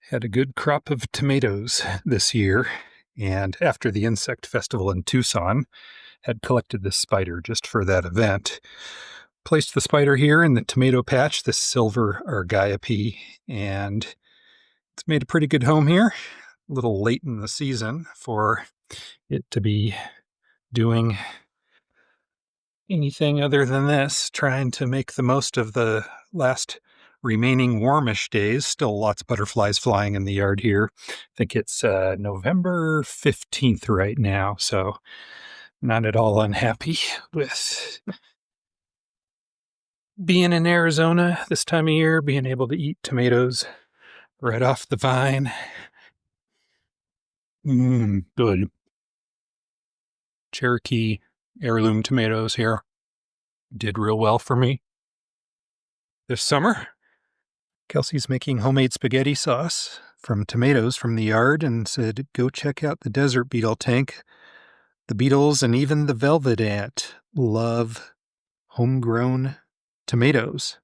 Had a good crop of tomatoes this year, and after the insect festival in Tucson, had collected this spider just for that event. Placed the spider here in the tomato patch, this silver argiope, and it's made a pretty good home here. A little late in the season for it to be doing anything other than this, trying to make the most of the last remaining warmish days. Still lots of butterflies flying in the yard here. I think it's November 15th right now, so not at all unhappy with being in Arizona this time of year, being able to eat tomatoes right off the vine. Good. Cherokee heirloom tomatoes here did real well for me this summer. Kelsey's making homemade spaghetti sauce from tomatoes from the yard and said, go check out the desert beetle tank. The beetles and even the velvet ant love homegrown tomatoes.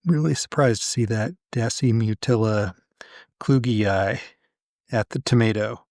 Really surprised to see that Dasyamutilla klugii at the tomato.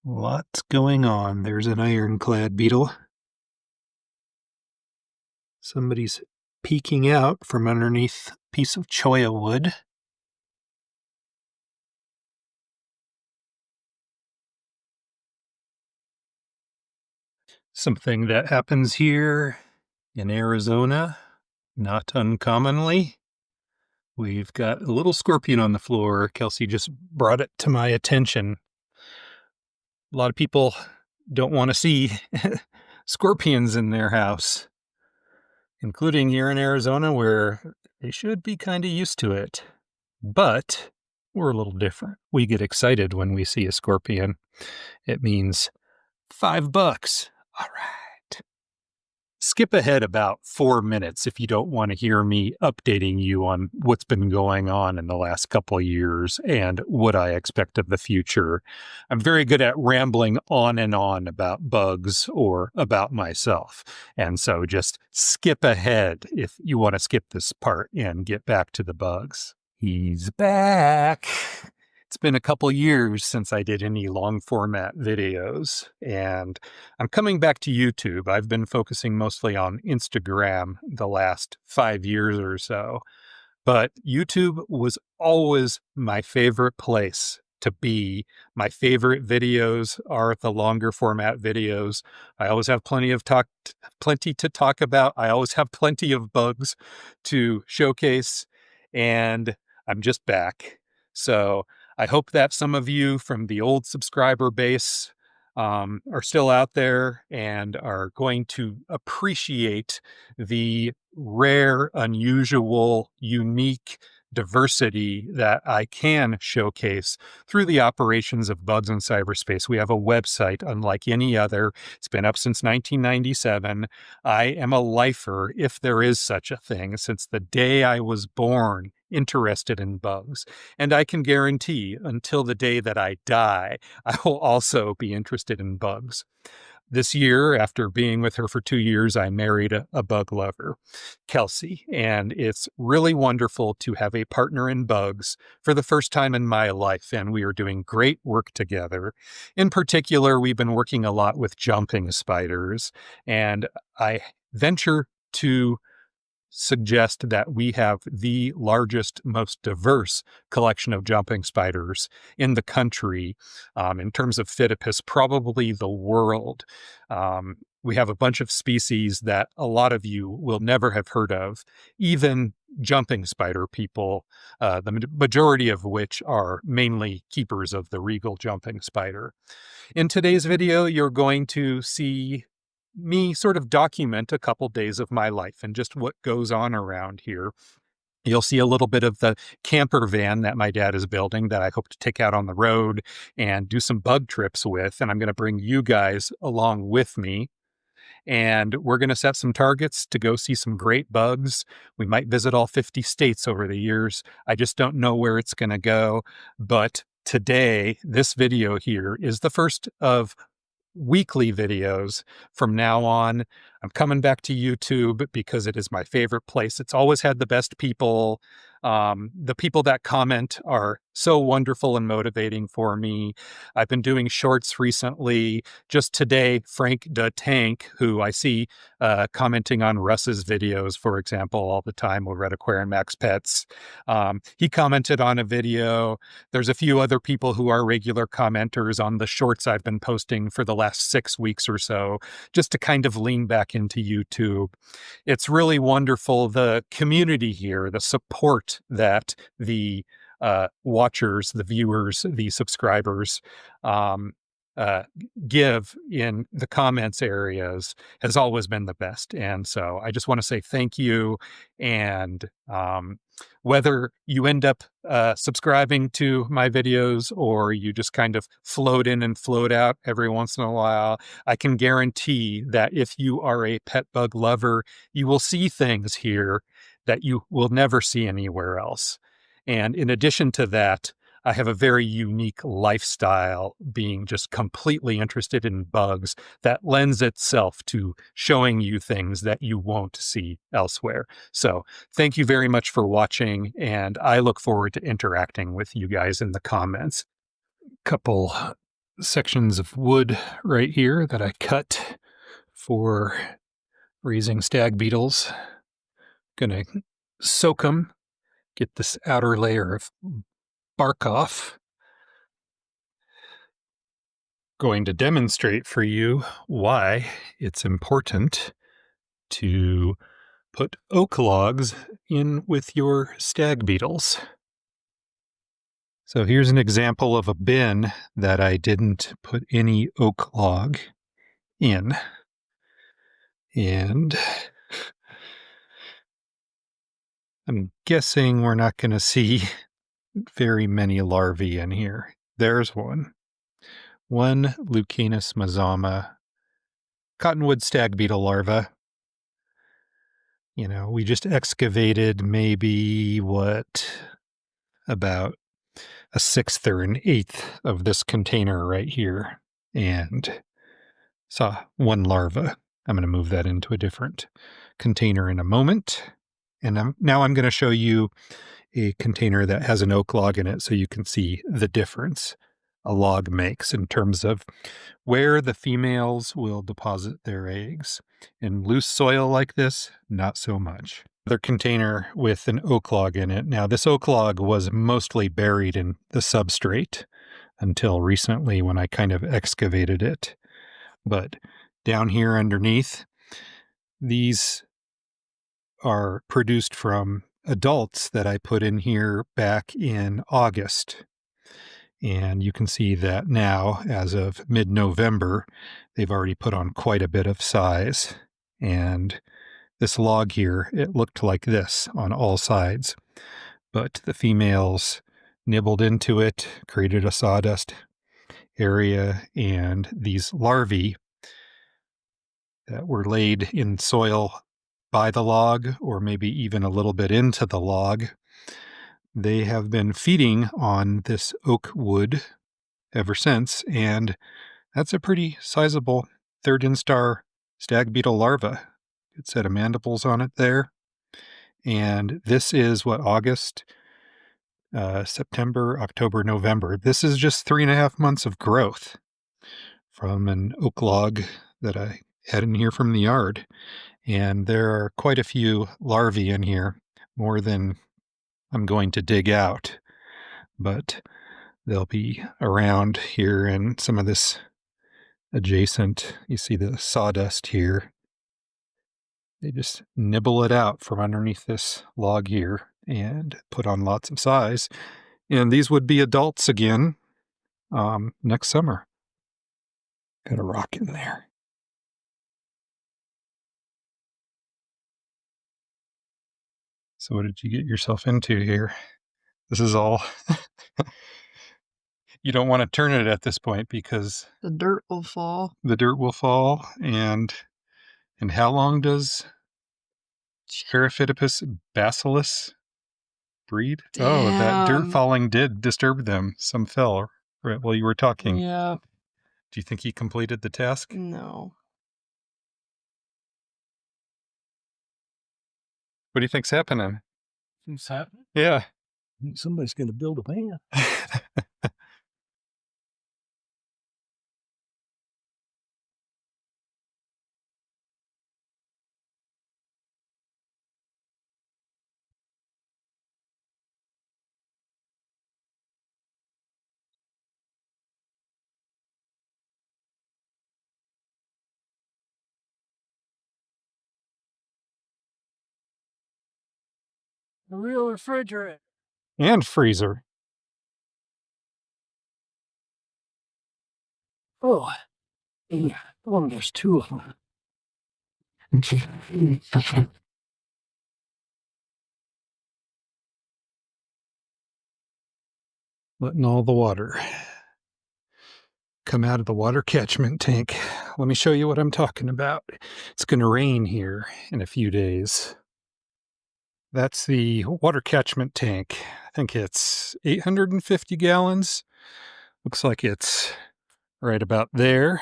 Lots going on. There's an ironclad beetle. Somebody's peeking out from underneath a piece of cholla wood. Something that happens here in Arizona, not uncommonly. We've got a little scorpion on the floor. Kelsey just brought it to my attention. A lot of people don't want to see scorpions in their house, including here in Arizona, where they should be kind of used to it. But we're a little different. We get excited when we see a scorpion. It means $5. All right. Skip ahead about 4 minutes if you don't want to hear me updating you on what's been going on in the last couple of years and what I expect of the future. I'm very good at rambling on and on about bugs or about myself. And so just skip ahead if you want to skip this part and get back to the bugs. He's back. It's been a couple years since I did any long format videos, and I'm coming back to YouTube. I've been focusing mostly on Instagram the last 5 years or so, but YouTube was always my favorite place to be. My favorite videos are the longer format videos. I always have plenty to talk about. I always have plenty of bugs to showcase, and I'm just back. So I hope that some of you from the old subscriber base are still out there and are going to appreciate the rare, unusual, unique diversity that I can showcase through the operations of Bugs in Cyberspace. We have a website unlike any other. It's been up since 1997. I am a lifer, if there is such a thing, since the day I was born, interested in bugs. And I can guarantee until the day that I die, I will also be interested in bugs. This year, after being with her for 2 years, I married a bug lover, Kelsey, and it's really wonderful to have a partner in bugs for the first time in my life, and we are doing great work together. In particular, we've been working a lot with jumping spiders, and I venture to suggest that we have the largest, most diverse collection of jumping spiders in the country, in terms of Phidippus, probably the world. We have a bunch of species that a lot of you will never have heard of, even jumping spider people, the majority of which are mainly keepers of the regal jumping spider. In today's video, you're going to see me sort of document a couple days of my life and just what goes on around here. You'll see a little bit of the camper van that my dad is building that I hope to take out on the road and do some bug trips with. And I'm going to bring you guys along with me. And we're going to set some targets to go see some great bugs. We might visit all 50 states over the years. I just don't know where it's going to go. But today, this video here is the first of weekly videos from now on. I'm coming back to YouTube because it is my favorite place. It's always had the best people. The people that comment are so wonderful and motivating for me. I've been doing shorts recently. Just today, Frank the Tank, who I see commenting on Russ's videos, for example, all the time over at Aquarium Max Pets. He commented on a video. There's a few other people who are regular commenters on the shorts I've been posting for the last 6 weeks or so, just to kind of lean back into YouTube. It's really wonderful, the community here, the support that the watchers, the viewers, the subscribers uh, give in the comments areas has always been the best. And so I just want to say thank you. And whether you end up subscribing to my videos or you just kind of float in and float out every once in a while, I can guarantee that if you are a pet bug lover, you will see things here that you will never see anywhere else. And in addition to that, I have a very unique lifestyle, being just completely interested in bugs, that lends itself to showing you things that you won't see elsewhere. So thank you very much for watching, and I look forward to interacting with you guys in the comments. Couple sections of wood right here that I cut for raising stag beetles. Gonna soak them, get this outer layer of bark off. Going to demonstrate for you why it's important to put oak logs in with your stag beetles. So here's an example of a bin that I didn't put any oak log in. And I'm guessing we're not going to see very many larvae in here. There's one. One Lucanus mazama cottonwood stag beetle larva. You know, we just excavated maybe about a sixth or an eighth of this container right here, and saw one larva. I'm going to move that into a different container in a moment. And now I'm going to show you a container that has an oak log in it so you can see the difference a log makes in terms of where the females will deposit their eggs. In loose soil like this, not so much. Another container with an oak log in it. Now, this oak log was mostly buried in the substrate until recently when I kind of excavated it. But down here underneath, these are produced from adults that I put in here back in August. And you can see that now, as of mid-November, they've already put on quite a bit of size. And this log here, it looked like this on all sides. But the females nibbled into it, created a sawdust area, and these larvae that were laid in soil by the log, or maybe even a little bit into the log, they have been feeding on this oak wood ever since, and that's a pretty sizable third instar stag beetle larva. Good set of mandibles on it there. And this is what, August, September, October, November. This is just 3.5 months of growth from an oak log that I had in here from the yard. And there are quite a few larvae in here, more than I'm going to dig out. But they'll be around here in some of this adjacent, you see the sawdust here. They just nibble it out from underneath this log here and put on lots of size. And these would be adults again next summer. Got a rock in there. So what did you get yourself into here? This is all... You don't want to turn it at this point because the dirt will fall. The dirt will fall, and And how long does Phidippus bacillus breed? Oh, that dirt Damn. falling did disturb them. Some fell right while you were talking. Yeah. Do you think he completed the task? No. What do you think's happening? What's happening? Yeah. Somebody's going to build a van. A real refrigerator. And freezer. Oh, there's two of them. Letting all the water come out of the water catchment tank. Let me show you what I'm talking about. It's going to rain here in a few days. That's the water catchment tank. I think it's 850 gallons. Looks like it's right about there.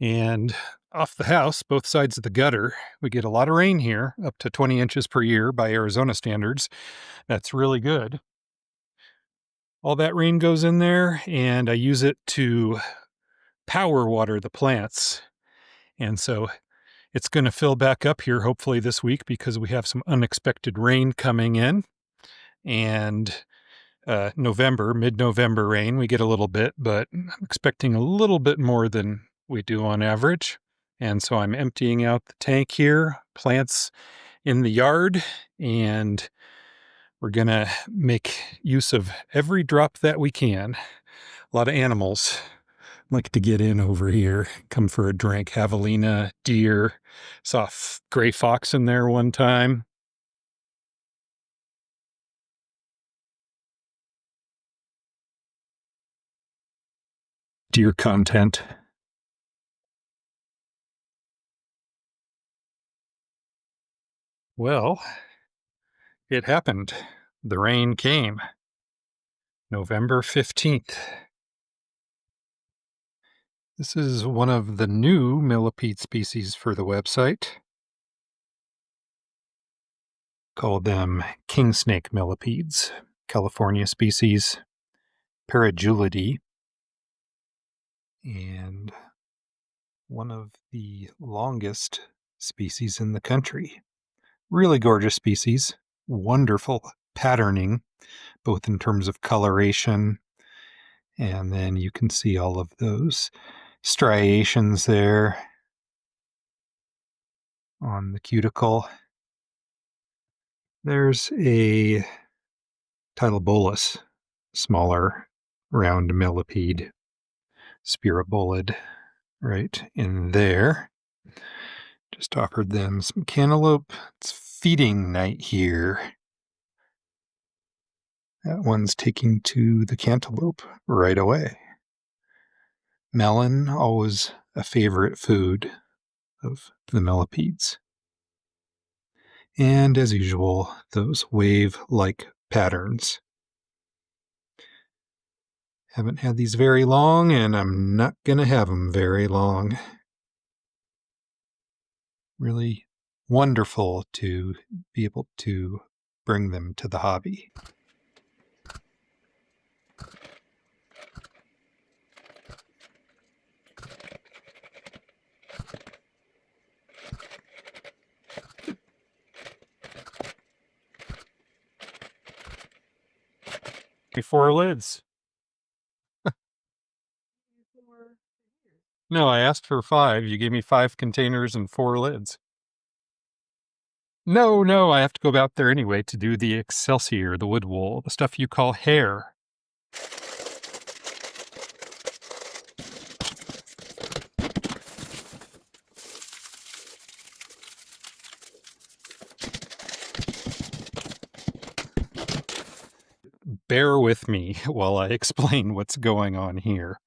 And off the house, both sides of the gutter, we get a lot of rain here, up to 20 inches per year by Arizona standards. That's really good. All that rain goes in there, and I use it to power water the plants. And so it's going to fill back up here hopefully this week because we have some unexpected rain coming in. And mid-November rain, we get a little bit, but I'm expecting a little bit more than we do on average. And so I'm emptying out the tank here, plants in the yard, and we're going to make use of every drop that we can. A lot of animals like to get in over here, come for a drink. Javelina, deer, saw a gray fox in there one time. Deer content. Well, it happened. The rain came. November 15th. This is one of the new millipede species for the website. Call them king snake millipedes, California species, Parajulidae, and one of the longest species in the country. Really gorgeous species, wonderful patterning, both in terms of coloration, and then you can see all of those striations there on the cuticle. There's a Tylobolus, smaller round millipede, spirabolid, right in there. Just offered them some cantaloupe. It's feeding night here. That one's taking to the cantaloupe right away. Melon, always a favorite food of the millipedes. And as usual, those wave-like patterns. Haven't had these very long, and I'm not going to have them very long. Really wonderful to be able to bring them to the hobby. Four lids. No, I asked for 5. You gave me 5 containers and 4 lids. No, I have to go out there anyway to do the excelsior, the wood wool, the stuff you call hair. Bear with me while I explain what's going on here.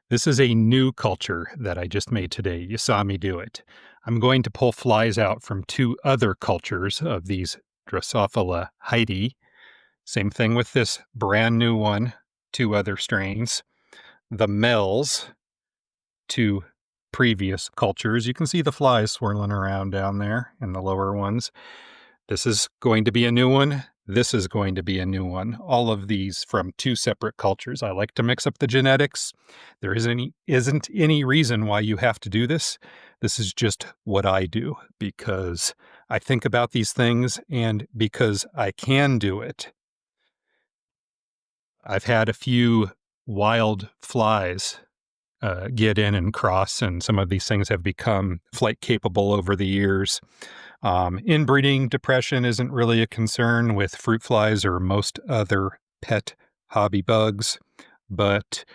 This is a new culture that I just made today. You saw me do it. I'm going to pull flies out from 2 other cultures of these Drosophila haidii. Same thing with this brand new one, 2 other strains. The males, 2 previous cultures. You can see the flies swirling around down there in the lower ones. This is going to be a new one. This is going to be a new one. All of these from 2 separate cultures. I like to mix up the genetics. There isn't any reason why you have to do this. This is just what I do because I think about these things and because I can do it. I've had a few wild flies get in and cross, and some of these things have become flight capable over the years. Inbreeding depression isn't really a concern with fruit flies or most other pet hobby bugs, but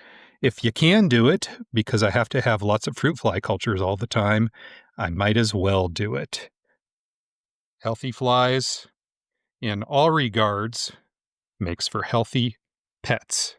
if you can do it, because I have to have lots of fruit fly cultures all the time, I might as well do it. Healthy flies, in all regards, makes for healthy pets.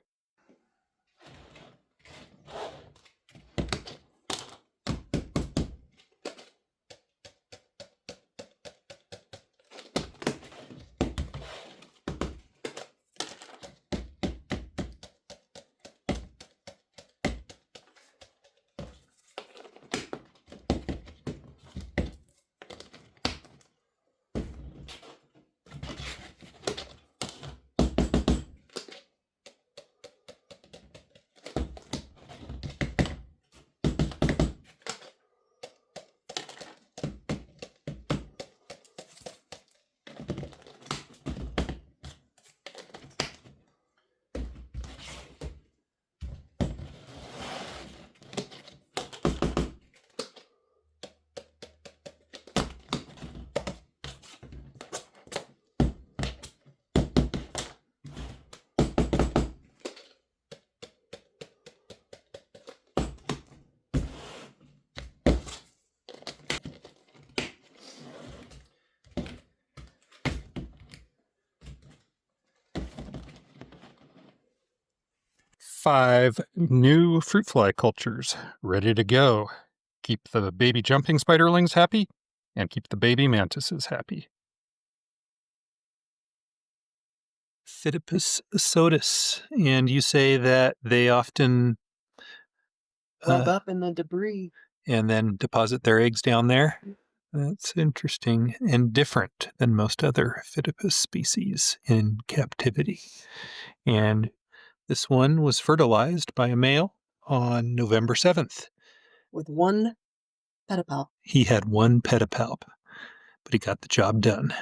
Five new fruit fly cultures ready to go. Keep the baby jumping spiderlings happy and keep the baby mantises happy. Phidippus sotis, and you say that they often Rub up in the debris. and then deposit their eggs down there. That's interesting and different than most other Phidippus species in captivity. And this one was fertilized by a male on November 7th. With 1 pedipalp. He had 1 pedipalp, but he got the job done.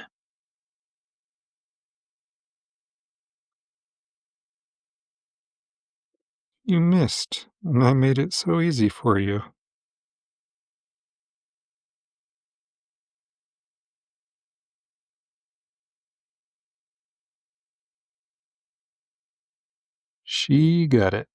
You missed, and I made it so easy for you. She got it.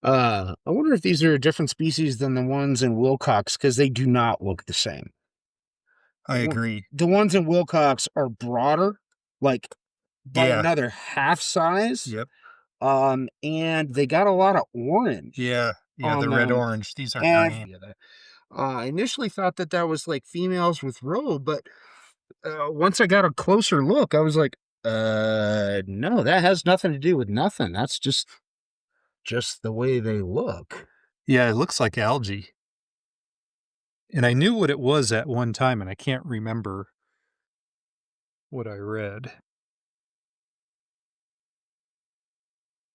I wonder if these are a different species than the ones in Wilcox because they do not look the same. I agree. The ones in Wilcox are broader, like by Yeah. another half size. Yep. And they got a lot of orange. Yeah. Yeah, the on red them. orange. These are And- green. I initially thought that was like females with robe, but once I got a closer look, I was like, no, that has nothing to do with nothing. That's just the way they look. Yeah, it looks like algae. And I knew what it was at one time, and I can't remember what I read.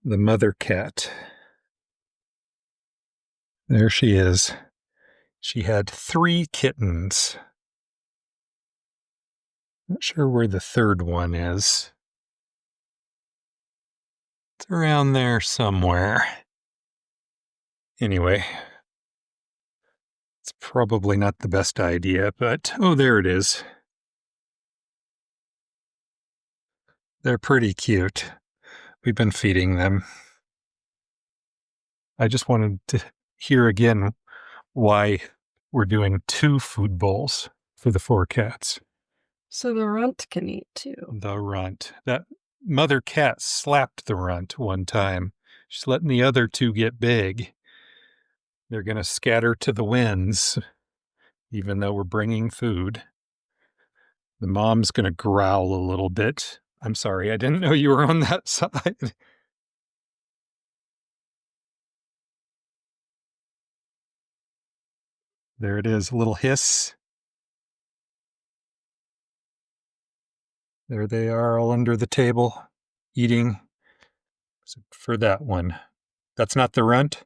The mother cat. There she is. She had 3 kittens. Not sure where the third one is. It's around there somewhere. Anyway, it's probably not the best idea, but oh, there it is. They're pretty cute. We've been feeding them. I just wanted to hear again why we're doing 2 food bowls for the 4 cats. So the runt can eat too. The runt. That mother cat slapped the runt one time. She's letting the other 2 get big. They're going to scatter to the winds, even though we're bringing food. The mom's going to growl a little bit. I'm sorry, I didn't know you were on that side. There it is, a little hiss. There they are, all under the table, eating. Except for that one. That's not the runt?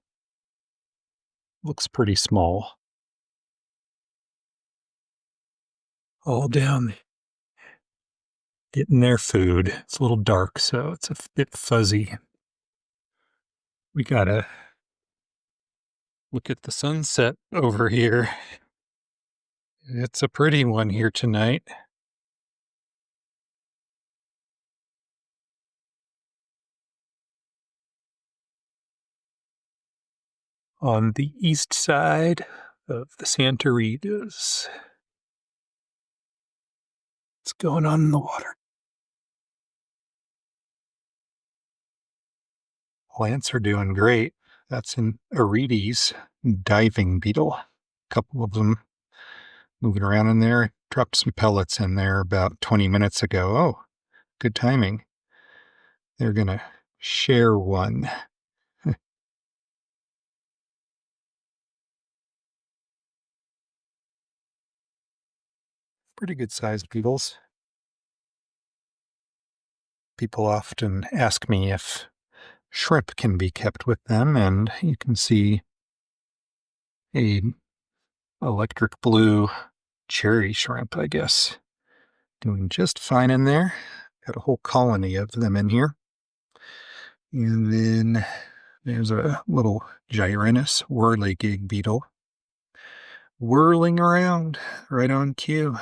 Looks pretty small. All down, getting their food. It's a little dark, so it's a bit fuzzy. We gotta look at the sunset over here. It's a pretty one here tonight. On the east side of the Santoritas. What's going on in the water? Plants are doing great. That's an Arides diving beetle. A couple of them moving around in there. Dropped some pellets in there about 20 minutes ago. Oh, good timing. They're going to share one. Pretty good sized beetles. People often ask me if shrimp can be kept with them, and you can see a electric blue cherry shrimp, I guess, doing just fine in there. Got a whole colony of them in here. And then there's a little gyrinus whirligig beetle whirling around right on cue.